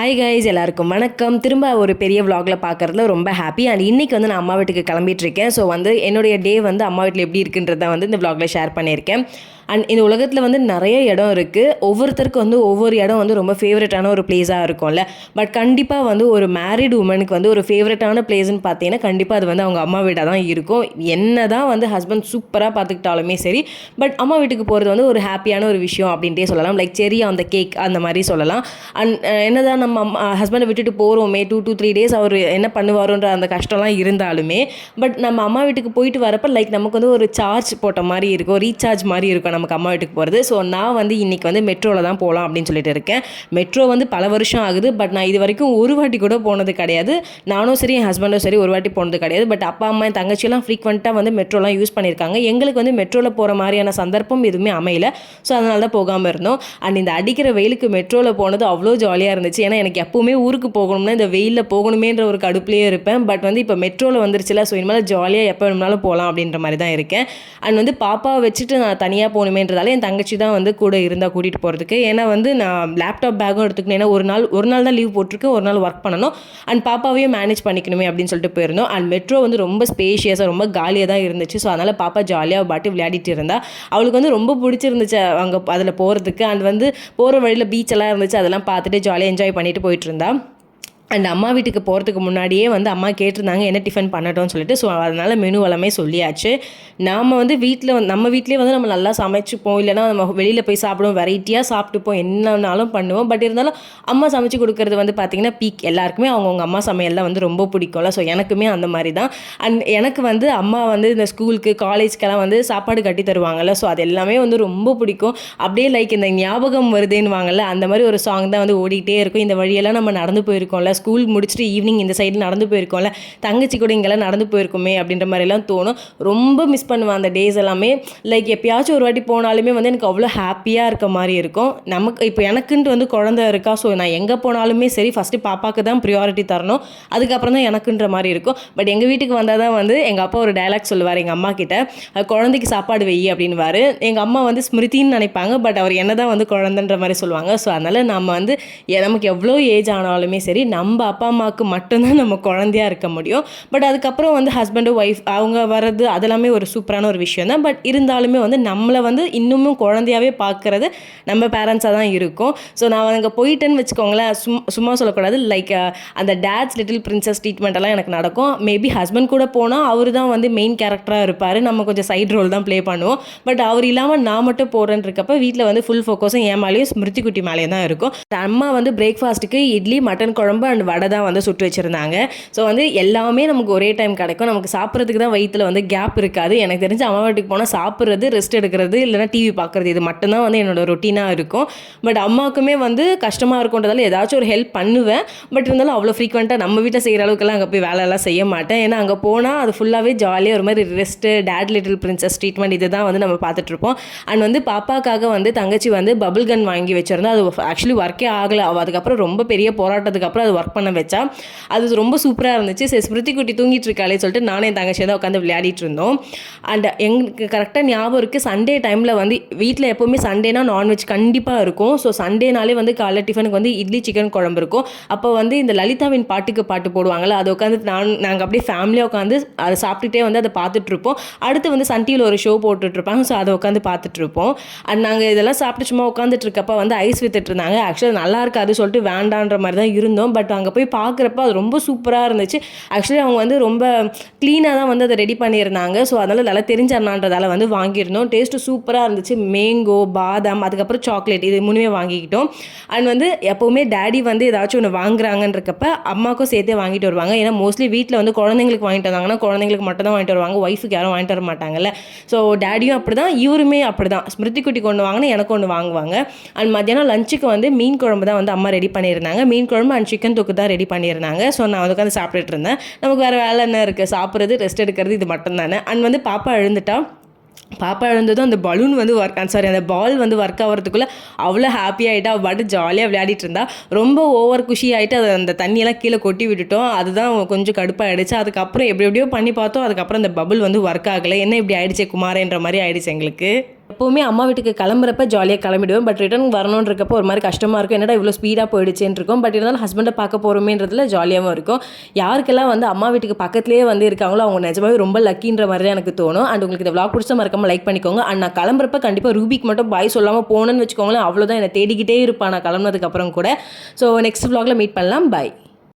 Hi guys, எல்லாருக்கும் வணக்கம். திரும்ப ஒரு பெரிய vlogல பார்க்குறதுல ரொம்ப ஹாப்பி. அண்ட் இன்றைக்கி வந்து நான் அம்மா வீட்டுக்கு கிளம்பிட்டுருக்கேன். ஸோ வந்து என்னுடைய டே வந்து அம்மா வீட்டில் எப்படி இருக்குன்றத வந்து இந்த vlogல ஷேர் பண்ணியிருக்கேன். அண்ட் இந்த உலகத்தில் வந்து நிறைய இடம் இருக்குது. ஒவ்வொருத்தருக்கு வந்து ஒவ்வொரு இடம் வந்து ரொம்ப ஃபேவரட்டான ஒரு பிளேஸாக இருக்கும்ல. பட் கண்டிப்பாக வந்து ஒரு மேரிட் உமனுக்கு வந்து ஒரு ஃபேவரட்டான பிளேஸ்ன்னு பார்த்தீங்கன்னா கண்டிப்பாக அது வந்து அவங்க அம்மா வீடாக தான் இருக்கும். என்ன தான் வந்து ஹஸ்பண்ட் சூப்பராக பார்த்துக்கிட்டாலுமே சரி, பட் அம்மா வீட்டுக்கு போகிறது வந்து ஒரு ஹாப்பியான ஒரு விஷயம் அப்படின்ட்டே சொல்லலாம். லைக் செரி ஆன் த கேக் அந்த மாதிரி சொல்லலாம். அண்ட் என்னதான் நம்ம ஹஸ்பண்டை விட்டுட்டு போகிறோமே 2 to 3 days அவர் என்ன பண்ணுவாரோன்ற அந்த கஷ்டம்லாம் இருந்தாலுமே, பட் நம்ம அம்மா வீட்டுக்கு போயிட்டு வரப்போ லைக் நமக்கு வந்து ஒரு சார்ஜ் போட்ட மாதிரி இருக்கும், ரீசார்ஜ் மாதிரி இருக்கும் நமக்கு அம்மா வீட்டுக்கு போகிறது. ஸோ நான் வந்து இன்றைக்கி வந்து மெட்ரோவில் தான் போகலாம் அப்படின்னு சொல்லிட்டு இருக்கேன். மெட்ரோ வந்து பல வருஷம் ஆகுது, பட் நான் இது வரைக்கும் ஒரு வாட்டி கூட போனது கிடையாது. நானும் சரி என் ஹஸ்பண்டும் சரி ஒரு வாட்டி போனது கிடையாது. பட் அப்பா அம்மா என் தங்கச்சியெல்லாம் ஃப்ரீக்வெண்ட்டாக வந்து மெட்ரோலாம் யூஸ் பண்ணியிருக்காங்க. எங்களுக்கு வந்து மெட்ரோவில் போகிற மாதிரியான சந்தர்ப்பம் எதுவுமே அமையல. ஸோ அதனால தான் போகாமல் இருந்தோம். அண்ட் இந்த அடிக்கிற வெயிலுக்கு மெட்ரோவில் போனது அவ்வளோ ஜாலியாக இருந்துச்சு. ஏன்னா எனக்கு எப்போவுமே ஊருக்கு போகணும்னா இந்த வெயிலில் போகணுமேன்ற ஒரு கடுப்புலேயே இருப்பேன். பட் வந்து இப்போ மெட்ரோவில் வந்துருச்சுல, ஸோ இனிமேல் ஜாலியாக எப்போ வேணும்னாலும் போகலாம் அப்படின்ற மாதிரி தான் இருக்கேன். அண்ட் வந்து பாப்பாவை வச்சுட்டு நான் தனியாக போகணுமேன்றதால என் தங்கச்சி தான் வந்து கூட இருந்தால் கூட்டிகிட்டு போகிறதுக்கு. ஏன்னா வந்து நான் லேப்டாப் பேக்கும் எடுத்துக்கணும். ஏன்னா ஒரு நாள் தான் லீவ் போட்டிருக்கேன், ஒரு நாள் ஒர்க் பண்ணணும். அண்ட் பாப்பாவையும் மேனேஜ் பண்ணிக்கணுமே அப்படின்னு சொல்லிட்டு போயிருந்தோம். அண்ட் மெட்ரோ வந்து ரொம்ப ஸ்பேஷியஸாக ரொம்ப காலியாக தான் இருந்துச்சு. ஸோ அதனால் பாப்பா ஜாலியாக பாட்டு விளையாடிட்டு இருந்தா. அவளுக்கு வந்து ரொம்ப பிடிச்சிருந்துச்சு அங்கே அதில் போகிறதுக்கு. அண்ட் வந்து போகிற வழியில் பீச் எல்லாம் இருந்துச்சு, அதெல்லாம் பார்த்துட்டு ஜாலியாக என்ஜாய் பண்ணிட்டு போயிட்டு இருந்தா. அண்ட் அம்மா வீட்டுக்கு போகிறதுக்கு முன்னாடியே வந்து அம்மா கேட்டிருந்தாங்க என்ன டிஃபன் பண்ணட்டோம்னு சொல்லிட்டு. ஸோ அதனால் மெனு எல்லாமே சொல்லியாச்சு. நாம் வந்து நம்ம வீட்டிலே வந்து நம்ம நல்லா சமைச்சுப்போம், இல்லைனா நம்ம வெளியில் போய் சாப்பிடுவோம், வெரைட்டியாக சாப்பிட்டுப்போம், என்னன்னாலும் பண்ணுவோம். பட் இருந்தாலும் அம்மா சமைச்சு கொடுக்குறது வந்து பார்த்திங்கன்னா பீக். எல்லாருக்குமே அவங்கவுங்க அம்மா சமையல் தான் வந்து ரொம்ப பிடிக்கும்ல. ஸோ எனக்குமே அந்த மாதிரி தான். அண்ட் எனக்கு வந்து அம்மா வந்து இந்த ஸ்கூலுக்கு காலேஜ்க்கெல்லாம் வந்து சாப்பாடு கட்டி தருவாங்கள்ல. ஸோ அது எல்லாமே வந்து ரொம்ப பிடிக்கும். அப்படியே லைக் இந்த ஞாபகம் வருதுன்னு வாங்கல, அந்த மாதிரி ஒரு சாங் தான் வந்து ஓடிக்கிட்டே இருக்கும். இந்த வழியெல்லாம் நம்ம நடந்து போயிருக்கோம்ல, ஸ்கூல் முடிச்சுட்டு ஈவினிங் இந்த சைடில் நடந்து போயிருக்கோம்ல, தங்கச்சி கூட இங்கெல்லாம் நடந்து போயிருக்குமே அப்படின்ற மாதிரிலாம் தோணும். ரொம்ப மிஸ் பண்ணுவேன் அந்த டேஸ் எல்லாமே. லைக் எப்பயாச்சும் ஒரு வாட்டி போனாலுமே வந்து எனக்கு அவ்வளோ ஹாப்பியாக இருக்க மாதிரி இருக்கும். நமக்கு இப்போ எனக்குன்ட்டு வந்து குழந்தை இருக்கா. ஸோ நான் எங்கே போனாலுமே சரி ஃபஸ்ட்டு பாப்பாவுக்கு தான் ப்ரியாரிட்டி தரணும், அதுக்கப்புறம் தான் எனக்குன்ற மாதிரி இருக்கும். பட் எங்கள் வீட்டுக்கு வந்தால் தான் வந்து எங்கள் அப்பா ஒரு டைலாக் சொல்லுவார் எங்கள் அம்மா கிட்ட, குழந்தைக்கு சாப்பாடு வெயி அப்படின்வார். எங்கள் அம்மா வந்து ஸ்மிருதின்னு நினைப்பாங்க, பட் அவர் என்ன தான் வந்து குழந்தைன்ற மாதிரி சொல்லுவாங்க. ஸோ அதனால் நம்ம வந்து நமக்கு எவ்வளோ ஏஜ் ஆனாலுமே சரி நம்ம அப்பா அம்மாவுக்கு மட்டும்தான் நம்ம குழந்தையா இருக்க முடியும். பட் அதுக்கப்புறம் வந்து ஹஸ்பண்டு ஒய்ஃப் அவங்க வர்றது அதெல்லாமே ஒரு சூப்பரான ஒரு விஷயம் தான். பட் இருந்தாலுமே வந்து நம்மளை வந்து இன்னமும் குழந்தையாவே பார்க்குறது நம்ம பேரண்ட்ஸாக தான் இருக்கும். ஸோ நான் அங்கே போயிட்டேன்னு வச்சுக்கோங்களேன், சும்மா சொல்லக்கூடாது, லைக் அந்த டேட்ஸ் லிட்டில் பிரின்சஸ் ட்ரீட்மெண்ட் எல்லாம் எனக்கு நடக்கும். மேபி ஹஸ்பண்ட் கூட போனால் அவர் தான் வந்து மெயின் கேரக்டராக இருப்பார், நம்ம கொஞ்சம் சைட் ரோல் தான் ப்ளே பண்ணுவோம். பட் அவர் இல்லாமல் நான் மட்டும் போகிறேன்னு இருக்கப்போ வீட்டில் வந்து ஃபுல் ஃபோக்கஸும் என் மேலேயும் ஸ்மிருதி குட்டி மேலேயும் தான் இருக்கும். அம்மா வந்து பிரேக்ஃபாஸ்ட்டுக்கு இட்லி, மட்டன் குழம்பு அண்ட் வடை தான் வந்து சுட்டு வச்சுருந்தாங்க. ஸோ வந்து எல்லாமே நமக்கு ஒரே டைம் கிடைக்கும். நமக்கு சாப்பிட்றதுக்கு தான் வயிற்றில் வந்து கேப் இருக்காது. எனக்கு தெரிஞ்சு அம்மா வீட்டுக்கு போனால் சாப்பிட்றது, ரெஸ்ட் எடுக்கிறது, இல்லைனா டிவி பார்க்குறது, இது மட்டும்தான் வந்து என்னோட ரொட்டீனாக இருக்கும். பட் அம்மாவுக்குமே வந்து கஷ்டமாக இருக்குன்றதால ஏதாச்சும் ஒரு ஹெல்ப் பண்ணுவேன். பட் இருந்தாலும் அவ்வளோ ஃப்ரீக்வெண்ட்டாக நம்ம வீட்டில் செய்கிற அளவுக்குலாம் அங்கே போய் வேலையெல்லாம் செய்ய மாட்டேன். ஏன்னா அங்கே போனால் அது ஃபுல்லாகவே ஜாலியாக ஒரு மாதிரி rest, dad little princess treatment இது தான் வந்து நம்ம பார்த்துட்ருப்போம். அண்ட் வந்து பாப்பாக்காக வந்து தங்கச்சி வந்து பபிள் கன் வாங்கி வச்சுருந்தா. அது ஆக்சுவலி ஒர்க்கே ஆகலை. அதுக்கப்புறம் ரொம்ப பெரிய போராட்டத்துக்கு அப்புறம் அது ஒர்க் பண்ண வச்சா. அது ரொம்ப சூப்பராக இருந்துச்சு. சரி ஸ்மிருதி குட்டி தூங்கிட்டு இருக்காளே சொல்லிட்டு நானே என் தங்கச்சியை தான் உட்காந்து விளையாடிட்டு இருந்தோம். அண்ட் எங்களுக்கு கரெக்டாக ஞாபகம் இருக்குது, சண்டே டைமில் வந்து வீட்டில் எப்போவுமே சண்டேனா நான்வெஜ் கண்டிப்பாக இருக்கும். ஸோ சண்டேனாலே வந்து காலைல டிஃபனுக்கு வந்து இட்லி சிக்கன் குழம்பு இருக்கும். அப்போ வந்து இந்த லலிதாவின் பாட்டுக்கு பாட்டு போடுவாங்கள்ல, அதை உட்காந்து நாங்கள் அப்படியே ஃபேமிலியாக உட்காந்து அதை சாப்பிட்டுட்டே வந்து அதை பார்த்துட்ருப்போம். அடுத்து வந்து சன் டிவியில் ஒரு ஷோ போட்டுட்ருப்பாங்க. ஸோ அதை உட்காந்து பார்த்துட்ருப்போம். அண்ட் நாங்கள் இதெல்லாம் சாப்பிட்டு சும்மா உட்காந்துட்டு இருக்கப்போ வந்து ஐஸ் வித்துட்டு இருந்தாங்க. ஆக்சுவலாக நல்லா இருக்காது சொல்லிட்டு வேண்டான்ற மாதிரி தான் இருந்தோம். பட் அங்கே போய் பார்க்குறப்ப அது ரொம்ப சூப்பராக இருந்துச்சு. ஆக்சுவலி அவங்க வந்து ரொம்ப க்ளீனாக தான் வந்து அதை ரெடி பண்ணியிருந்தாங்க. ஸோ அதனால் நல்லா தெரிஞ்ச அண்ணான்றதால வந்து வாங்கியிருந்தோம். டேஸ்ட்டு சூப்பராக இருந்துச்சு. மேங்கோ, பாதாம், அதுக்கப்புறம் சாக்லேட், இது மூணுமே வாங்கிக்கிட்டோம். அண்ட் வந்து எப்போவுமே டேடி வந்து ஏதாச்சும் ஒன்று வாங்குறாங்கன்றக்கப்ப அம்மாவுக்கும் சேர்த்தே வாங்கிட்டு வருவாங்க. ஏன்னா மோஸ்ட்லி வீட்டில் வந்து குழந்தைங்களுக்கு வாங்கிட்டு வந்தாங்கன்னா குழந்தைங்களுக்கு மட்டும் தான் வாங்கிட்டு வருவாங்க, ஒய்ஃபுக்கு யாரும் வாங்கிட்டு வர மாட்டாங்கல்ல. ஸோ டேடியும் அப்படி தான், இவருமே அப்படி தான். ஸ்மிருதி குட்டி கொண்டு வாங்கினா எனக்கு ஒன்று வாங்குவாங்க. அண்ட் மத்தியானம் லஞ்சுக்கு வந்து மீன் குழம்பு தான் வந்து அம்மா ரெடி பண்ணியிருந்தாங்க. மீன் குழம்பு அண்ட் சிக்கன் தொக்கு தான் ரெடி பண்ணியிருந்தாங்க. ஸோ நான் உட்காந்து சாப்பிட்டுட்டு இருந்தேன். நமக்கு வேறு வேலை என்ன இருக்குது, சாப்பிட்றது, ரெஸ்ட் எடுக்கிறது, இது மட்டும் தானே. அண்ட் வந்து பாப்பா எழுந்ததும் அந்த பலூன் வந்து அந்த பால் வந்து ஒர்க் ஆகிறதுக்குள்ளே அவ்வளோ ஹாப்பி ஆகிட்டா. அவள் பாட்டு ஜாலியாக விளையாடிட்டு இருந்தா. ரொம்ப ஓவர் குஷி ஆகிட்டு அதை அந்த தண்ணியெல்லாம் கீழே கொட்டி விட்டுட்டோம். அதுதான் கொஞ்சம் கடுப்பாகிடுச்சு. அதுக்கப்புறம் எப்படியோ பண்ணி பார்த்தோம். அதுக்கப்புறம் அந்த பபுள் வந்து ஒர்க் ஆகலை. என்ன இப்படி ஆகிடுச்சே குமாரேன்ற மாதிரி ஆகிடுச்சு எங்களுக்கு. எப்போவுமே அம்மா வீட்டுக்கு கிளம்புறப்ப ஜாலியாக கிளம்பிடுவேன். பட் ரிட்டர்ன் வரணுன்றக்கப்போ ஒரு மாதிரி கஷ்டமாக இருக்கும். என்னடா இவ்வளோ ஸ்பீடாக போயிடுச்சேன்னு இருக்கும். பட் இருந்தாலும் ஹஸ்பண்டை பார்க்க போகிறோமேன்றதுல ஜாலியாகவும் இருக்கும். யாருக்கெல்லாம் வந்து அம்மா வீட்டுக்கு பக்கத்துலேயே வந்து இருக்காங்களோ அவங்க நிஜமாவே ரொம்ப லக்கின்ற மாதிரி தான் எனக்கு தோணும். அண்ட் உங்களுக்கு இந்த vlog பிடிச்சா மறக்காம லைக் பண்ணிக்கோங்க. அண்ட் நான் கிளம்புறப்ப கண்டிப்பாக ரூபிக்கு மட்டும் பாய் சொல்லாமல் போனேன்னு வச்சுக்கோங்களேன், அவ்வளோதான், என்னை தேடிக்கிட்டே இருப்பான் நான் கிளம்புனதுக்கப்புறம் கூட. ஸோ நெக்ஸ்ட் vlogல மீட் பண்ணலாம். பாய்.